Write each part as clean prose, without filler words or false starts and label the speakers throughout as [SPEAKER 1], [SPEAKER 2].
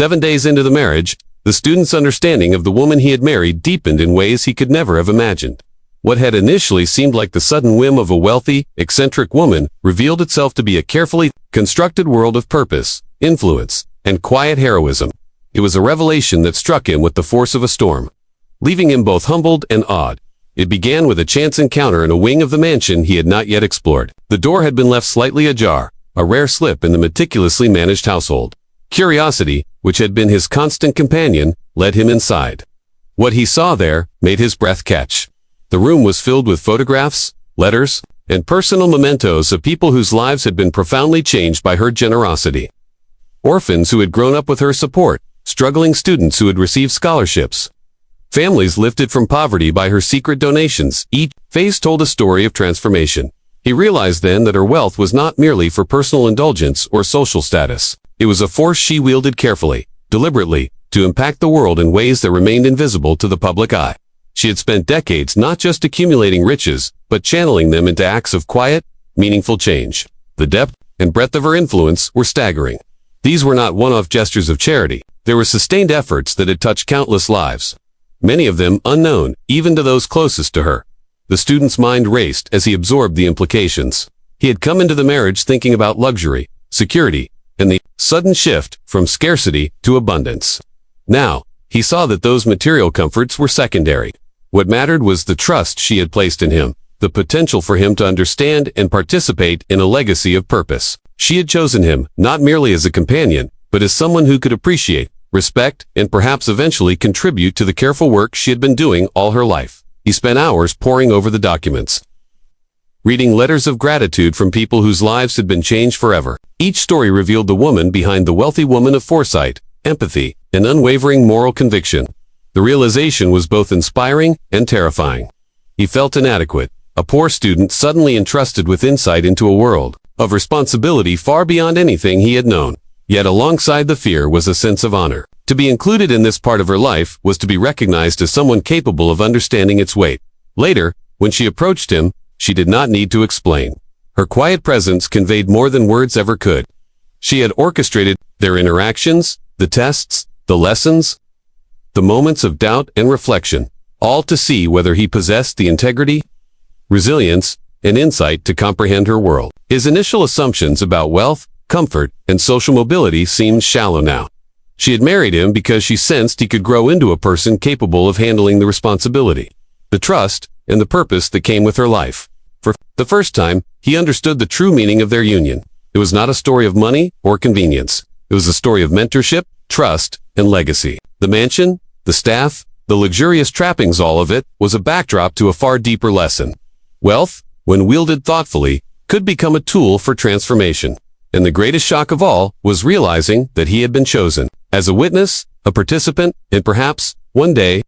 [SPEAKER 1] 7 days into the marriage, the student's understanding of the woman he had married deepened in ways he could never have imagined. What had initially seemed like the sudden whim of a wealthy, eccentric woman revealed itself to be a carefully constructed world of purpose, influence, and quiet heroism. It was a revelation that struck him with the force of a storm, leaving him both humbled and awed. It began with a chance encounter in a wing of the mansion he had not yet explored. The door had been left slightly ajar, a rare slip in the meticulously managed household. Curiosity, which had been his constant companion, led him inside. What he saw there made his breath catch. The room was filled with photographs, letters, and personal mementos of people whose lives had been profoundly changed by her generosity. Orphans who had grown up with her support, struggling students who had received scholarships, families lifted from poverty by her secret donations. Each phase told a story of transformation. He realized then that her wealth was not merely for personal indulgence or social status. It was a force she wielded carefully, deliberately, to impact the world in ways that remained invisible to the public eye. She had spent decades not just accumulating riches, but channeling them into acts of quiet, meaningful change. The depth and breadth of her influence were staggering. These were not one-off gestures of charity. They were sustained efforts that had touched countless lives, many of them unknown, even to those closest to her. The student's mind raced as he absorbed the implications. He had come into the marriage thinking about luxury, security, and the sudden shift from scarcity to abundance. Now, he saw that those material comforts were secondary. What mattered was the trust she had placed in him, the potential for him to understand and participate in a legacy of purpose. She had chosen him, not merely as a companion, but as someone who could appreciate, respect, and perhaps eventually contribute to the careful work she had been doing all her life. He spent hours poring over the documents, reading letters of gratitude from people whose lives had been changed forever. Each story revealed the woman behind the wealthy woman of foresight, empathy, and unwavering moral conviction. The realization was both inspiring and terrifying. He felt inadequate, a poor student suddenly entrusted with insight into a world of responsibility far beyond anything he had known. Yet alongside the fear was a sense of honor. To be included in this part of her life was to be recognized as someone capable of understanding its weight. Later, when she approached him, she did not need to explain. Her quiet presence conveyed more than words ever could. She had orchestrated their interactions, the tests, the lessons, the moments of doubt and reflection, all to see whether he possessed the integrity, resilience, and insight to comprehend her world. His initial assumptions about wealth, comfort, and social mobility seemed shallow now. She had married him because she sensed he could grow into a person capable of handling the responsibility, the trust, and the purpose that came with her life. For the first time, he understood the true meaning of their union. It was not a story of money or convenience. It was a story of mentorship, trust, and legacy. The mansion, the staff, the luxurious trappings, all of it, was a backdrop to a far deeper lesson. Wealth, when wielded thoughtfully, could become a tool for transformation. And the greatest shock of all was realizing that he had been chosen as a witness, a participant, and perhaps, one day,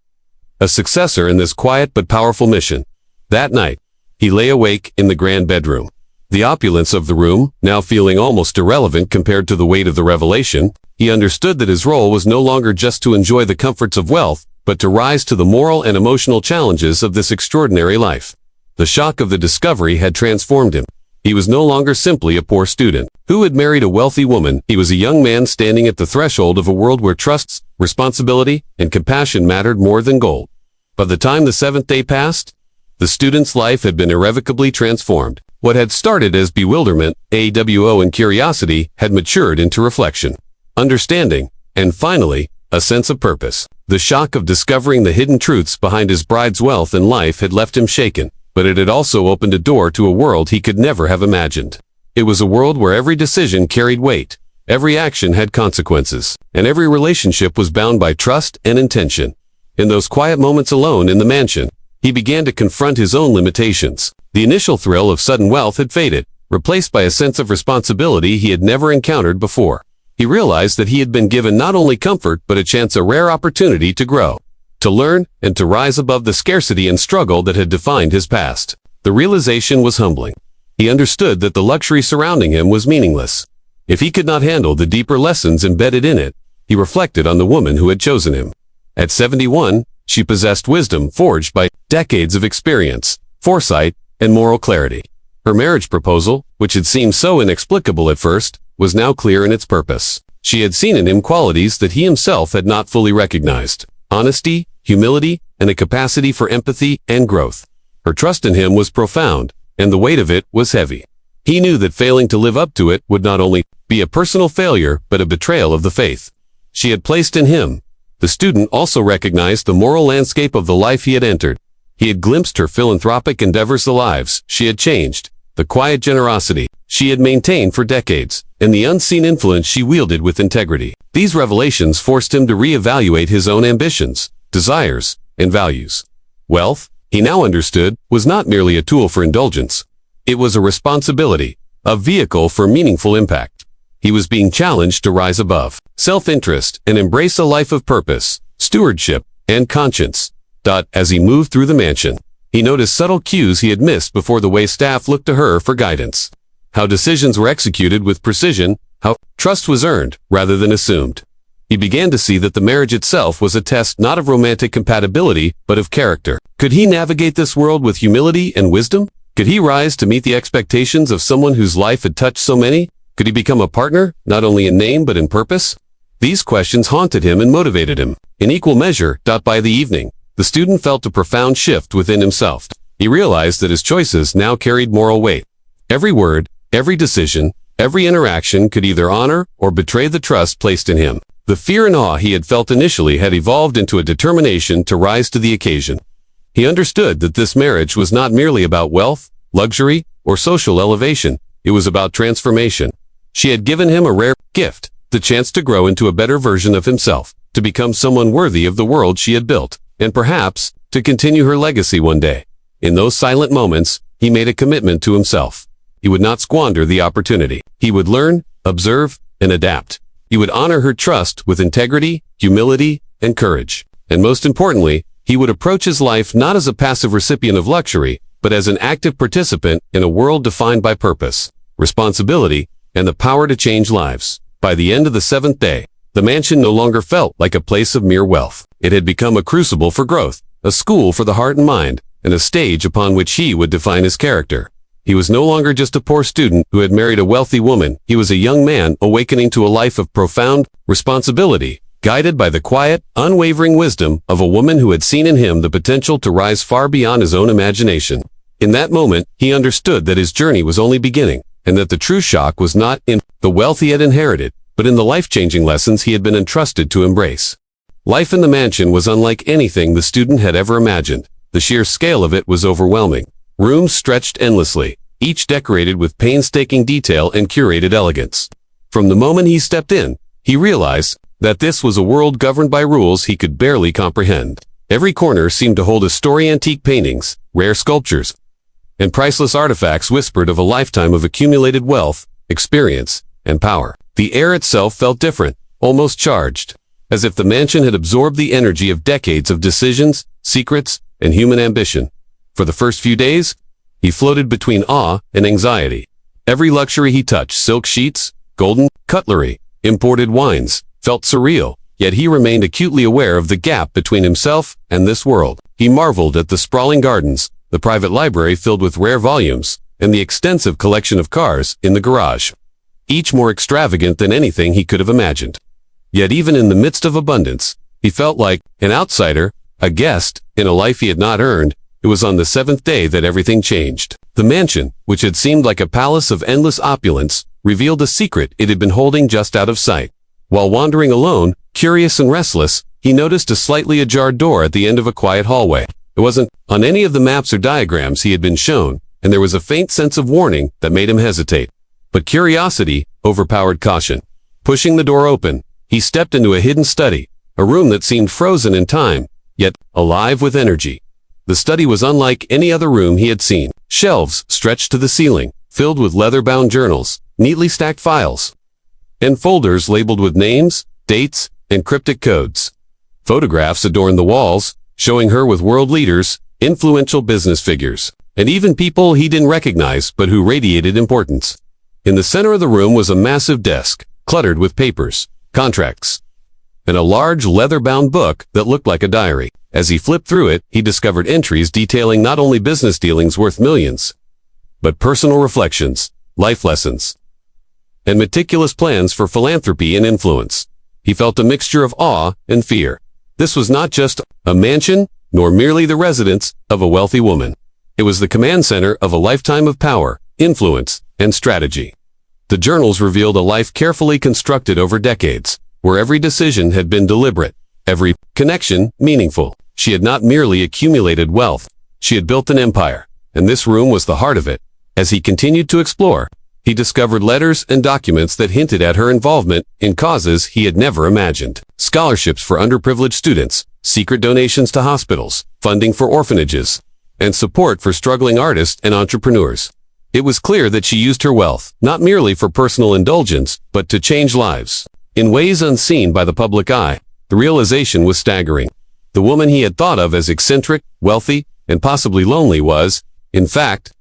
[SPEAKER 1] a successor in this quiet but powerful mission. That night, he lay awake in the grand bedroom. The opulence of the room, now feeling almost irrelevant compared to the weight of the revelation, he understood that his role was no longer just to enjoy the comforts of wealth, but to rise to the moral and emotional challenges of this extraordinary life. The shock of the discovery had transformed him. He was no longer simply a poor student who had married a wealthy woman. He was a young man standing at the threshold of a world where trusts, responsibility, and compassion mattered more than gold. By the time the seventh day passed, the student's life had been irrevocably transformed. What had started as bewilderment, and curiosity had matured into reflection, understanding, and finally, a sense of purpose. The shock of discovering the hidden truths behind his bride's wealth and life had left him shaken, but it had also opened a door to a world he could never have imagined. It was a world where every decision carried weight, every action had consequences, and every relationship was bound by trust and intention. In those quiet moments alone in the mansion, he began to confront his own limitations. The initial thrill of sudden wealth had faded, replaced by a sense of responsibility he had never encountered before. He realized that he had been given not only comfort but a rare opportunity to grow, to learn, and to rise above the scarcity and struggle that had defined his past. The realization was humbling. He understood that the luxury surrounding him was meaningless. If he could not handle the deeper lessons embedded in it, he reflected on the woman who had chosen him. At 71, she possessed wisdom forged by decades of experience, foresight, and moral clarity. Her marriage proposal, which had seemed so inexplicable at first, was now clear in its purpose. She had seen in him qualities that he himself had not fully recognized: honesty, humility, and a capacity for empathy and growth. Her trust in him was profound, and the weight of it was heavy. He knew that failing to live up to it would not only be a personal failure, but a betrayal of the faith she had placed in him. The student also recognized the moral landscape of the life he had entered. He had glimpsed her philanthropic endeavors, the lives she had changed, the quiet generosity she had maintained for decades, and the unseen influence she wielded with integrity. These revelations forced him to reevaluate his own ambitions, desires, and values. Wealth, he now understood, was not merely a tool for indulgence. It was a responsibility, a vehicle for meaningful impact. He was being challenged to rise above self-interest and embrace a life of purpose, stewardship, and conscience. As he moved through the mansion, he noticed subtle cues he had missed before: the way staff looked to her for guidance, how decisions were executed with precision, how trust was earned rather than assumed. He began to see that the marriage itself was a test not of romantic compatibility, but of character. Could he navigate this world with humility and wisdom? Could he rise to meet the expectations of someone whose life had touched so many? Could he become a partner, not only in name but in purpose? These questions haunted him and motivated him. In equal measure, by the evening, the student felt a profound shift within himself. He realized that his choices now carried moral weight. Every word, every decision, every interaction could either honor or betray the trust placed in him. The fear and awe he had felt initially had evolved into a determination to rise to the occasion. He understood that this marriage was not merely about wealth, luxury, or social elevation. It was about transformation. She had given him a rare gift, the chance to grow into a better version of himself, to become someone worthy of the world she had built, and perhaps to continue her legacy one day. In those silent moments, he made a commitment to himself. He would not squander the opportunity. He would learn, observe, and adapt. He would honor her trust with integrity, humility, and courage. And most importantly, he would approach his life not as a passive recipient of luxury, but as an active participant in a world defined by purpose, responsibility, and the power to change lives. By the end of the seventh day, the mansion no longer felt like a place of mere wealth. It had become a crucible for growth, a school for the heart and mind, and a stage upon which he would define his character. He was no longer just a poor student who had married a wealthy woman. He was a young man awakening to a life of profound responsibility, guided by the quiet, unwavering wisdom of a woman who had seen in him the potential to rise far beyond his own imagination. In that moment, he understood that his journey was only beginning, and that the true shock was not in the wealth he had inherited, but in the life-changing lessons he had been entrusted to embrace. Life in the mansion was unlike anything the student had ever imagined. The sheer scale of it was overwhelming. Rooms stretched endlessly, each decorated with painstaking detail and curated elegance. From the moment he stepped in, he realized that this was a world governed by rules he could barely comprehend. Every corner seemed to hold a story: antique paintings, rare sculptures, and priceless artifacts whispered of a lifetime of accumulated wealth, experience, and power. The air itself felt different, almost charged, as if the mansion had absorbed the energy of decades of decisions, secrets, and human ambition. For the first few days, he floated between awe and anxiety. Every luxury he touched, silk sheets, golden cutlery, imported wines, felt surreal, yet he remained acutely aware of the gap between himself and this world. He marveled at the sprawling gardens, the private library filled with rare volumes, and the extensive collection of cars in the garage, each more extravagant than anything he could have imagined. Yet even in the midst of abundance, he felt like an outsider, a guest, in a life he had not earned. It was on the seventh day that everything changed. The mansion, which had seemed like a palace of endless opulence, revealed a secret it had been holding just out of sight. While wandering alone, curious and restless, he noticed a slightly ajar door at the end of a quiet hallway. It wasn't on any of the maps or diagrams he had been shown, and there was a faint sense of warning that made him hesitate. But curiosity overpowered caution. Pushing the door open, he stepped into a hidden study, a room that seemed frozen in time, yet alive with energy. The study was unlike any other room he had seen. Shelves stretched to the ceiling, filled with leather-bound journals, neatly stacked files, and folders labeled with names, dates, and cryptic codes. Photographs adorned the walls, showing her with world leaders, influential business figures, and even people he didn't recognize but who radiated importance. In the center of the room was a massive desk, cluttered with papers, contracts, and a large leather-bound book that looked like a diary. As he flipped through it, he discovered entries detailing not only business dealings worth millions, but personal reflections, life lessons, and meticulous plans for philanthropy and influence. He felt a mixture of awe and fear. This was not just a mansion, nor merely the residence of a wealthy woman. It was the command center of a lifetime of power, influence, and strategy. The journals revealed a life carefully constructed over decades, where every decision had been deliberate, every connection meaningful. She had not merely accumulated wealth, she had built an empire, and this room was the heart of it. As he continued to explore, he discovered letters and documents that hinted at her involvement in causes he had never imagined. Scholarships for underprivileged students, secret donations to hospitals, funding for orphanages, and support for struggling artists and entrepreneurs. It was clear that she used her wealth, not merely for personal indulgence, but to change lives. In ways unseen by the public eye, the realization was staggering. The woman he had thought of as eccentric, wealthy, and possibly lonely was, in fact,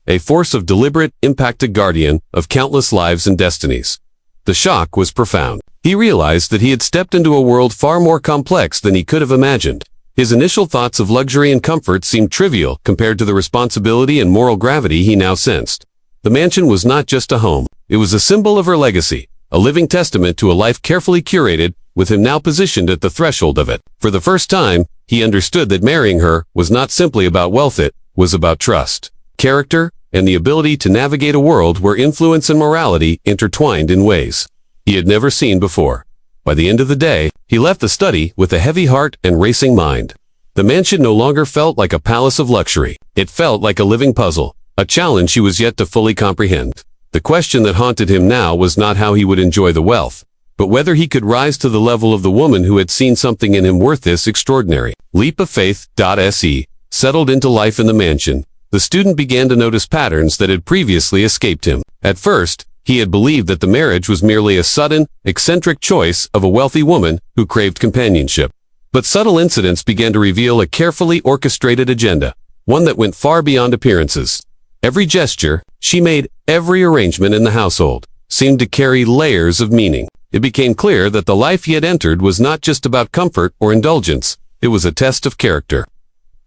[SPEAKER 1] a force of deliberate, impacted guardian of countless lives and destinies. The shock was profound. He realized that he had stepped into a world far more complex than he could have imagined. His initial thoughts of luxury and comfort seemed trivial compared to the responsibility and moral gravity he now sensed. The mansion was not just a home. It was a symbol of her legacy, a living testament to a life carefully curated, with him now positioned at the threshold of it. For the first time, he understood that marrying her was not simply about wealth, it was about trust, character, and the ability to navigate a world where influence and morality intertwined in ways he had never seen before. By the end of the day, he left the study with a heavy heart and racing mind. The mansion no longer felt like a palace of luxury. It felt like a living puzzle, a challenge he was yet to fully comprehend. The question that haunted him now was not how he would enjoy the wealth, but whether he could rise to the level of the woman who had seen something in him worth this extraordinary leap of faith. Se settled into life in the mansion. The student began to notice patterns that had previously escaped him. At first, he had believed that the marriage was merely a sudden, eccentric choice of a wealthy woman who craved companionship. But subtle incidents began to reveal a carefully orchestrated agenda, one that went far beyond appearances. Every gesture she made, every arrangement in the household, seemed to carry layers of meaning. It became clear that the life he had entered was not just about comfort or indulgence. It was a test of character,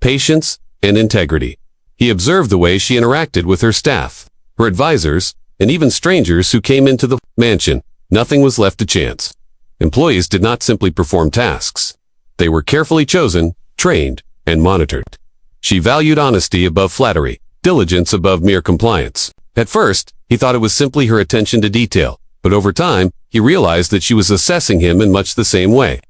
[SPEAKER 1] patience, and integrity. He observed the way she interacted with her staff, her advisors, and even strangers who came into the mansion. Nothing was left to chance. Employees did not simply perform tasks. They were carefully chosen, trained, and monitored. She valued honesty above flattery, diligence above mere compliance. At first, he thought it was simply her attention to detail, but over time, he realized that she was assessing him in much the same way.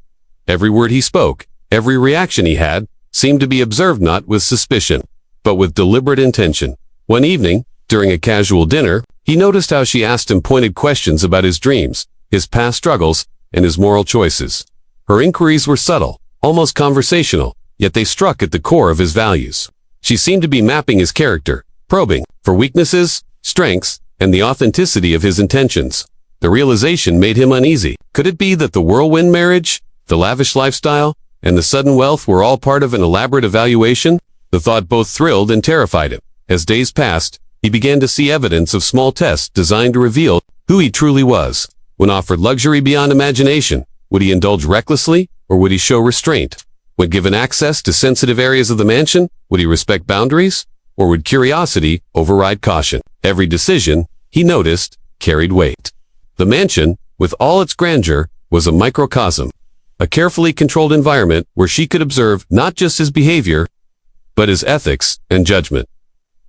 [SPEAKER 1] Every word he spoke, every reaction he had, seemed to be observed not with suspicion, but with deliberate intention. One evening, during a casual dinner, he noticed how she asked him pointed questions about his dreams, his past struggles, and his moral choices. Her inquiries were subtle, almost conversational, yet they struck at the core of his values. She seemed to be mapping his character, probing for weaknesses, strengths, and the authenticity of his intentions. The realization made him uneasy. Could it be that the whirlwind marriage, the lavish lifestyle, and the sudden wealth were all part of an elaborate evaluation? The thought both thrilled and terrified him. As days passed, he began to see evidence of small tests designed to reveal who he truly was. When offered luxury beyond imagination, would he indulge recklessly, or would he show restraint? When given access to sensitive areas of the mansion, would he respect boundaries, or would curiosity override caution? Every decision, he noticed, carried weight. The mansion, with all its grandeur, was a microcosm, a carefully controlled environment where she could observe not just his behavior, but his ethics and judgment.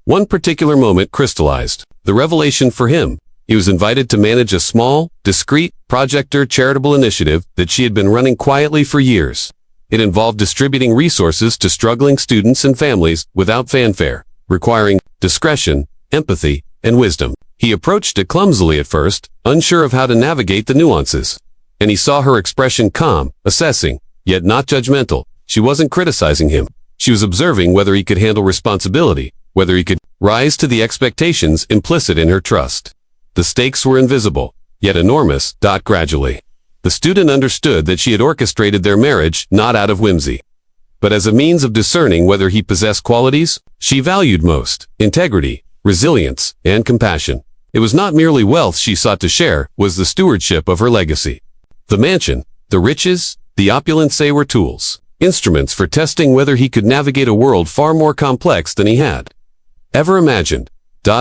[SPEAKER 1] One particular moment crystallized the revelation for him. He was invited to manage a small, discreet, project-or charitable initiative that she had been running quietly for years. It involved distributing resources to struggling students and families without fanfare, requiring discretion, empathy, and wisdom. He approached it clumsily at first, unsure of how to navigate the nuances. And he saw her expression calm, assessing, yet not judgmental. She wasn't criticizing him. She was observing whether he could handle responsibility, whether he could rise to the expectations implicit in her trust. The stakes were invisible, yet enormous. Gradually, the student understood that she had orchestrated their marriage not out of whimsy, but as a means of discerning whether he possessed qualities she valued most: integrity, resilience, and compassion. It was not merely wealth she sought to share, was the stewardship of her legacy. The mansion, the riches, the opulence were tools, instruments for testing whether he could navigate a world far more complex than he had ever imagined.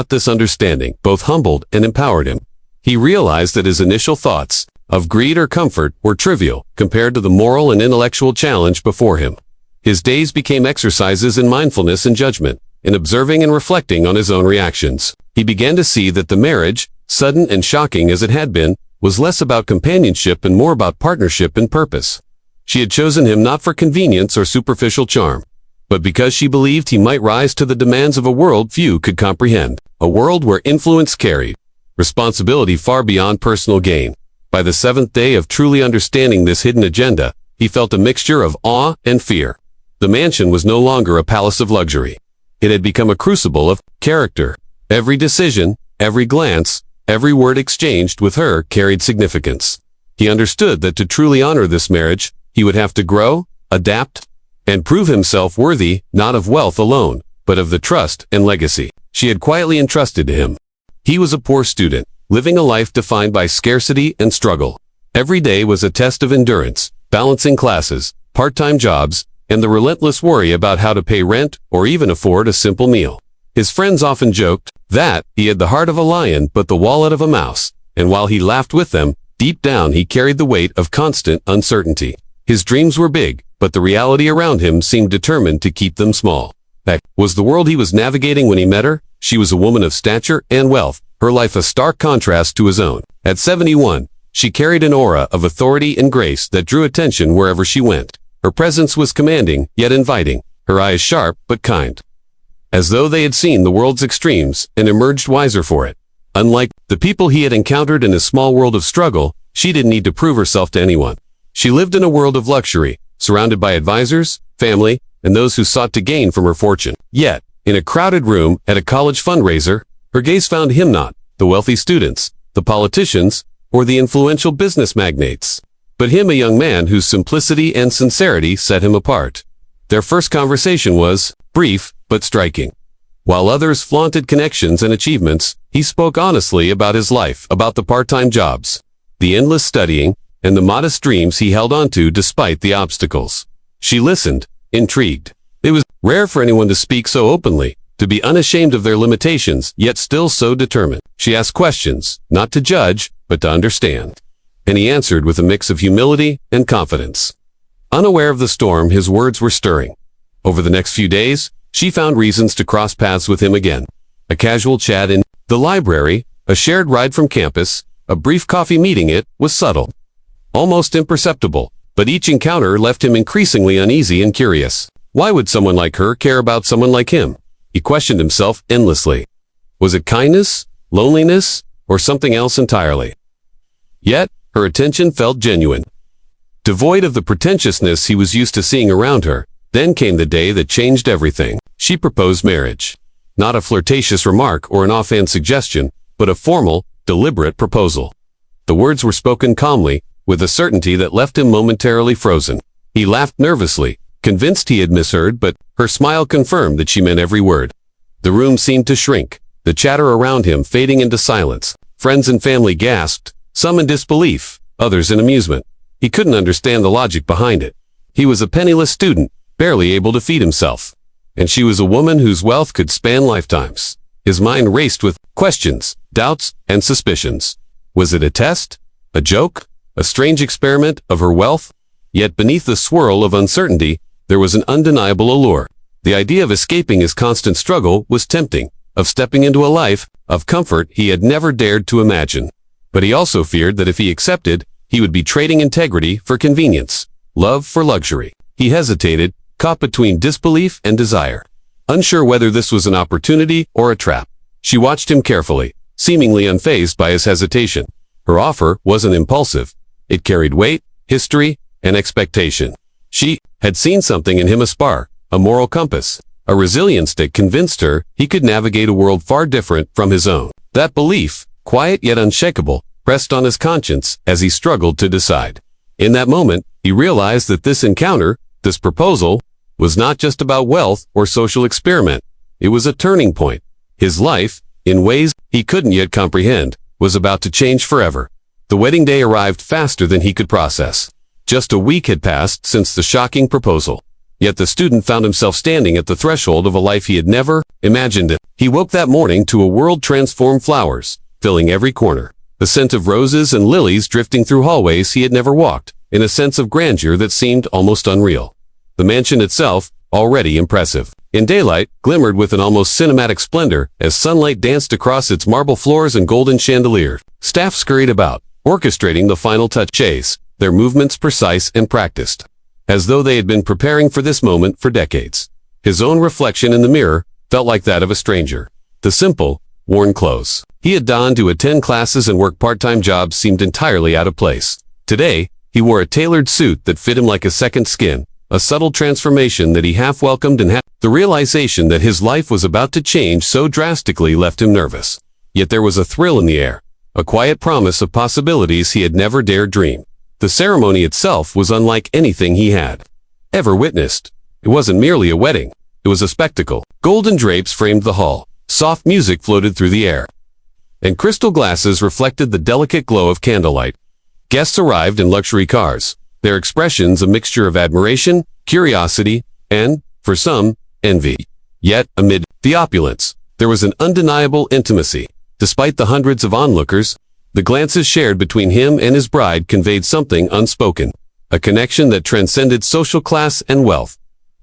[SPEAKER 1] This understanding both humbled and empowered him. He realized that his initial thoughts of greed or comfort were trivial compared to the moral and intellectual challenge before him. His days became exercises in mindfulness and judgment, in observing and reflecting on his own reactions. He began to see that the marriage, sudden and shocking as it had been, was less about companionship and more about partnership and purpose. She had chosen him not for convenience or superficial charm, but because she believed he might rise to the demands of a world few could comprehend, a world where influence carried responsibility far beyond personal gain. By the seventh day of truly understanding this hidden agenda, he felt a mixture of awe and fear. The mansion was no longer a palace of luxury. It had become a crucible of character. Every decision, every glance, every word exchanged with her carried significance. He understood that to truly honor this marriage, he would have to grow, adapt, and prove himself worthy not of wealth alone, but of the trust and legacy she had quietly entrusted to him. He was a poor student, living a life defined by scarcity and struggle. Every day was a test of endurance, balancing classes, part-time jobs, and the relentless worry about how to pay rent or even afford a simple meal. His friends often joked that he had the heart of a lion but the wallet of a mouse, and while he laughed with them, deep down he carried the weight of constant uncertainty. His dreams were big, but the reality around him seemed determined to keep them small. That was the world he was navigating when he met her. She was a woman of stature and wealth, her life a stark contrast to his own. At 71, she carried an aura of authority and grace that drew attention wherever she went. Her presence was commanding, yet inviting, her eyes sharp but kind, as though they had seen the world's extremes and emerged wiser for it. Unlike the people he had encountered in his small world of struggle, she didn't need to prove herself to anyone. She lived in a world of luxury, surrounded by advisors, family, and those who sought to gain from her fortune. Yet, in a crowded room at a college fundraiser, her gaze found him not the wealthy students, the politicians, or the influential business magnates, but him, a young man whose simplicity and sincerity set him apart. Their first conversation was brief but striking. While others flaunted connections and achievements, he spoke honestly about his life, about the part-time jobs, the endless studying, and the modest dreams he held onto despite the obstacles. She listened, intrigued. It was rare for anyone to speak so openly, to be unashamed of their limitations, yet still so determined. She asked questions, not to judge, but to understand. And he answered with a mix of humility and confidence. Unaware of the storm, his words were stirring. Over the next few days, she found reasons to cross paths with him again. A casual chat in the library, a shared ride from campus, a brief coffee meeting. It was subtle, almost imperceptible, but each encounter left him increasingly uneasy and curious. Why would someone like her care about someone like him? He questioned himself endlessly. Was it kindness, loneliness, or something else entirely? Yet, her attention felt genuine, devoid of the pretentiousness he was used to seeing around her. Then came the day that changed everything. She proposed marriage. Not a flirtatious remark or an offhand suggestion, but a formal, deliberate proposal. The words were spoken calmly, with a certainty that left him momentarily frozen. He laughed nervously, convinced he had misheard, but her smile confirmed that she meant every word. The room seemed to shrink, the chatter around him fading into silence. Friends and family gasped, some in disbelief, others in amusement. He couldn't understand the logic behind it. He was a penniless student, barely able to feed himself. And she was a woman whose wealth could span lifetimes. His mind raced with questions, doubts, and suspicions. Was it a test? A joke? A strange experiment of her wealth? Yet beneath the swirl of uncertainty, there was an undeniable allure. The idea of escaping his constant struggle was tempting, of stepping into a life of comfort he had never dared to imagine. But he also feared that if he accepted, he would be trading integrity for convenience, love for luxury. He hesitated, caught between disbelief and desire, unsure whether this was an opportunity or a trap. She watched him carefully, seemingly unfazed by his hesitation. Her offer wasn't impulsive. It carried weight, history, and expectation. She had seen something in him, a spark, a moral compass, a resilience that convinced her he could navigate a world far different from his own. That belief, quiet yet unshakable, pressed on his conscience as he struggled to decide. In that moment, he realized that this encounter, this proposal, was not just about wealth or social experiment. It was a turning point. His life, in ways he couldn't yet comprehend, was about to change forever. The wedding day arrived faster than he could process. Just a week had passed since the shocking proposal. Yet the student found himself standing at the threshold of a life he had never imagined it. He woke that morning to a world transformed, flowers filling every corner, the scent of roses and lilies drifting through hallways he had never walked, in a sense of grandeur that seemed almost unreal. The mansion itself, already impressive, in daylight, glimmered with an almost cinematic splendor as sunlight danced across its marble floors and golden chandeliers. Staff scurried about, orchestrating the final touch chase, their movements precise and practiced, as though they had been preparing for this moment for decades. His own reflection in the mirror felt like that of a stranger. The simple, worn clothes he had donned to attend classes and work part-time jobs seemed entirely out of place. Today, he wore a tailored suit that fit him like a second skin, a subtle transformation that he half welcomed and the realization that his life was about to change so drastically left him nervous. Yet there was a thrill in the air, a quiet promise of possibilities he had never dared dream. The ceremony itself was unlike anything he had ever witnessed. It wasn't merely a wedding. It was a spectacle. Golden drapes framed the hall. Soft music floated through the air, and crystal glasses reflected the delicate glow of candlelight. Guests arrived in luxury cars, their expressions a mixture of admiration, curiosity, and, for some, envy. Yet, amid the opulence, there was an undeniable intimacy. Despite the hundreds of onlookers, the glances shared between him and his bride conveyed something unspoken, a connection that transcended social class and wealth.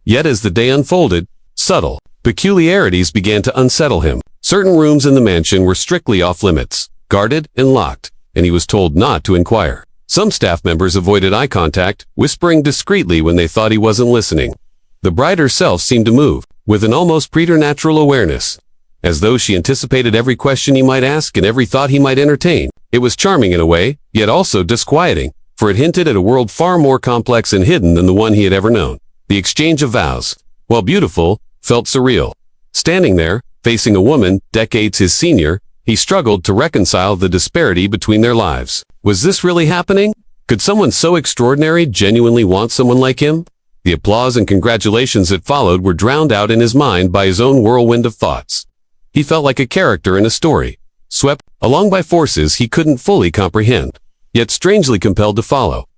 [SPEAKER 1] Yet as the day unfolded, subtle peculiarities began to unsettle him. Certain rooms in the mansion were strictly off-limits, guarded and locked, and he was told not to inquire. Some staff members avoided eye contact, whispering discreetly when they thought he wasn't listening. The bride herself seemed to move, with an almost preternatural awareness, as though she anticipated every question he might ask and every thought he might entertain. It was charming in a way, yet also disquieting, for it hinted at a world far more complex and hidden than the one he had ever known. The exchange of vows, while beautiful, felt surreal. Standing there, facing a woman, decades his senior, he struggled to reconcile the disparity between their lives. Was this really happening? Could someone so extraordinary genuinely want someone like him? The applause and congratulations that followed were drowned out in his mind by his own whirlwind of thoughts. He felt like a character in a story, swept along by forces he couldn't fully comprehend, yet strangely compelled to follow.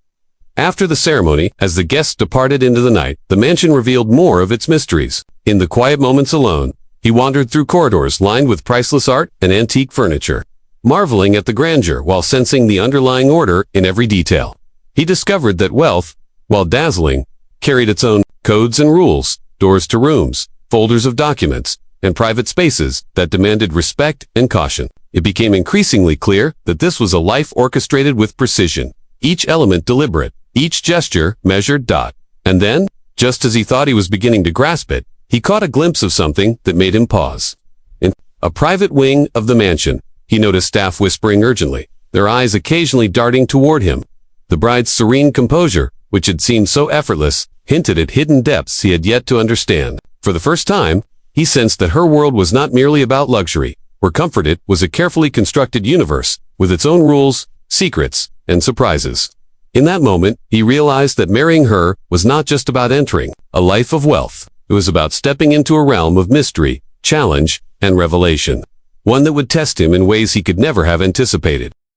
[SPEAKER 1] After the ceremony, as the guests departed into the night, the mansion revealed more of its mysteries. In the quiet moments alone, he wandered through corridors lined with priceless art and antique furniture, marveling at the grandeur while sensing the underlying order in every detail. He discovered that wealth, while dazzling, carried its own codes and rules, doors to rooms, folders of documents, and private spaces that demanded respect and caution. It became increasingly clear that this was a life orchestrated with precision, each element deliberate, each gesture measured. And then, just as he thought he was beginning to grasp it, he caught a glimpse of something that made him pause. In a private wing of the mansion, he noticed staff whispering urgently, their eyes occasionally darting toward him. The bride's serene composure, which had seemed so effortless, hinted at hidden depths he had yet to understand. For the first time, he sensed that her world was not merely about luxury. Where comfort it was a carefully constructed universe, with its own rules, secrets, and surprises. In that moment, he realized that marrying her was not just about entering a life of wealth. It was about stepping into a realm of mystery, challenge, and revelation. One that would test him in ways he could never have anticipated.